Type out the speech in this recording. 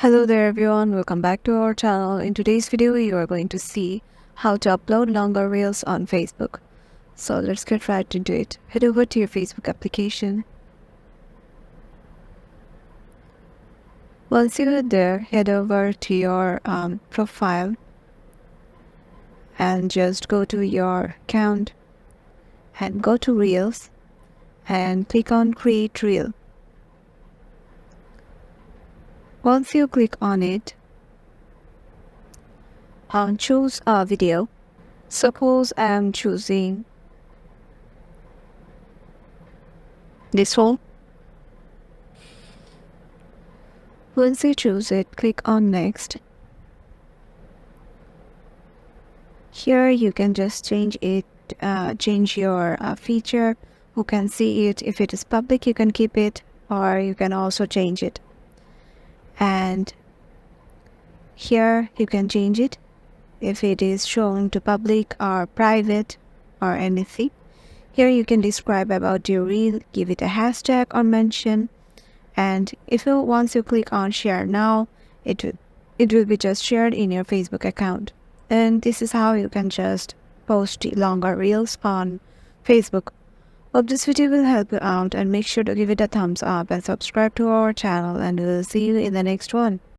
Hello there everyone, welcome back to our channel. In today's video, you are going to see how to upload longer reels on Facebook. So let's get right into it. Head over to your Facebook application. Once you're there, head over to your profile and just go to your account and go to Reels and click on Create Reel. Once you click on it, choose a video. Suppose I am choosing this one. Once you choose it, click on Next. Here you can just change it, change your feature, who can see it. If it is public, you can keep it, or you can also change it. And here you can change it if it is shown to public or private or anything. Here you can describe about your reel, give it a hashtag or mention, and once you click on share now, it will be just shared in your Facebook account. And this is how you can just post longer reels on Facebook. Hope this video will help you out, and make sure to give it a thumbs up and subscribe to our channel, and we'll see you in the next one.